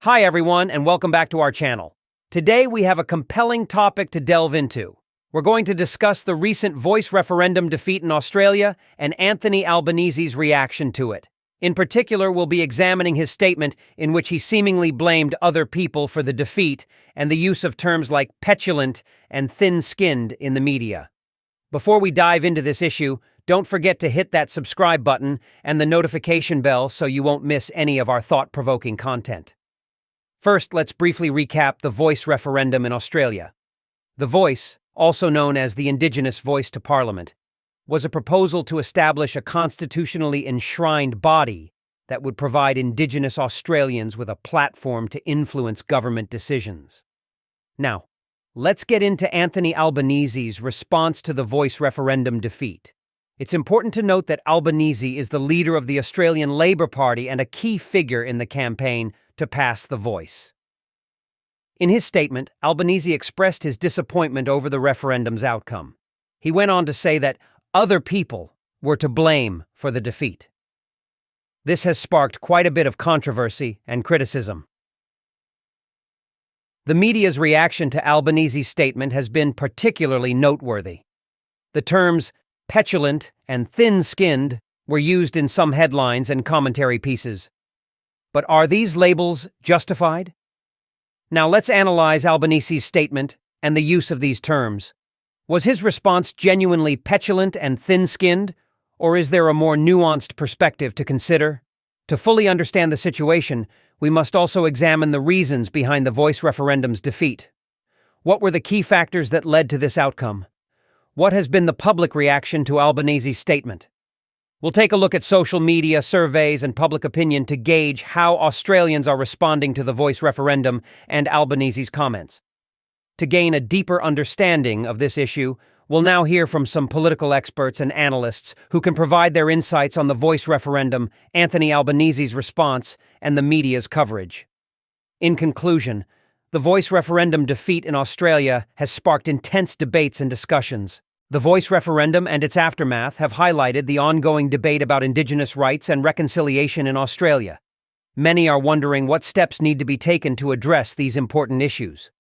Hi everyone, and welcome back to our channel. Today we have a compelling topic to delve into. We're going to discuss the recent voice referendum defeat in Australia and Anthony Albanese's reaction to it. In particular, we'll be examining his statement in which he seemingly blamed other people for the defeat and the use of terms like petulant and thin-skinned in the media. Before we dive into this issue, don't forget to hit that subscribe button and the notification bell so you won't miss any of our thought-provoking content. First, let's briefly recap the voice referendum in Australia. The voice, also known as the Indigenous Voice to Parliament, was a proposal to establish a constitutionally enshrined body that would provide Indigenous Australians with a platform to influence government decisions. Now, let's get into Anthony Albanese's response to the voice referendum defeat. It's important to note that Albanese is the leader of the Australian Labor Party and a key figure in the campaign to pass the voice. In his statement, Albanese expressed his disappointment over the referendum's outcome. He went on to say that other people were to blame for the defeat. This has sparked quite a bit of controversy and criticism. The media's reaction to Albanese's statement has been particularly noteworthy. The terms petulant and thin-skinned were used in some headlines and commentary pieces. But are these labels justified? Now let's analyze Albanese's statement and the use of these terms. Was his response genuinely petulant and thin-skinned, or is there a more nuanced perspective to consider? To fully understand the situation, we must also examine the reasons behind the voice referendum's defeat. What were the key factors that led to this outcome? What has been the public reaction to Albanese's statement? We'll take a look at social media, surveys, and public opinion to gauge how Australians are responding to the voice referendum and Albanese's comments. To gain a deeper understanding of this issue, we'll now hear from some political experts and analysts who can provide their insights on the voice referendum, Anthony Albanese's response, and the media's coverage. In conclusion, the voice referendum defeat in Australia has sparked intense debates and discussions. The voice referendum and its aftermath have highlighted the ongoing debate about Indigenous rights and reconciliation in Australia. Many are wondering what steps need to be taken to address these important issues.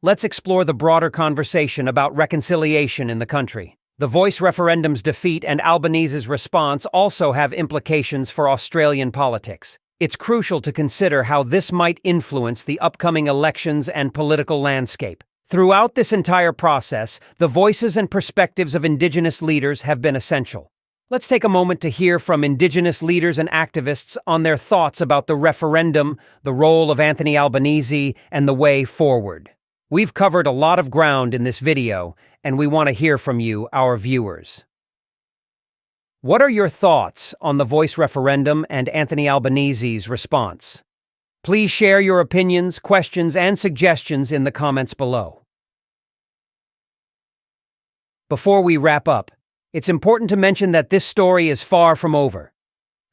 Let's explore the broader conversation about reconciliation in the country. The voice referendum's defeat and Albanese's response also have implications for Australian politics. It's crucial to consider how this might influence the upcoming elections and political landscape. Throughout this entire process, the voices and perspectives of Indigenous leaders have been essential. Let's take a moment to hear from Indigenous leaders and activists on their thoughts about the referendum, the role of Anthony Albanese, and the way forward. We've covered a lot of ground in this video, and we want to hear from you, our viewers. What are your thoughts on the voice referendum and Anthony Albanese's response? Please share your opinions, questions, and suggestions in the comments below. Before we wrap up, it's important to mention that this story is far from over.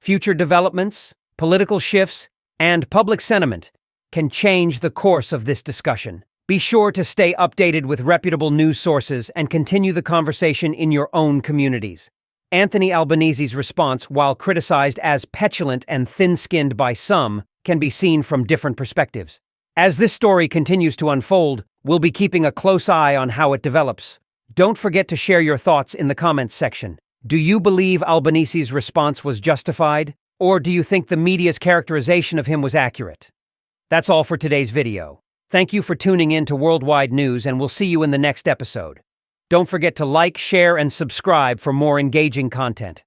Future developments, political shifts, and public sentiment can change the course of this discussion. Be sure to stay updated with reputable news sources and continue the conversation in your own communities. Anthony Albanese's response, while criticized as petulant and thin-skinned by some, can be seen from different perspectives. As this story continues to unfold, we'll be keeping a close eye on how it develops. Don't forget to share your thoughts in the comments section. Do you believe Albanese's response was justified, or do you think the media's characterization of him was accurate? That's all for today's video. Thank you for tuning in to Worldwide News, and we'll see you in the next episode. Don't forget to like, share, and subscribe for more engaging content.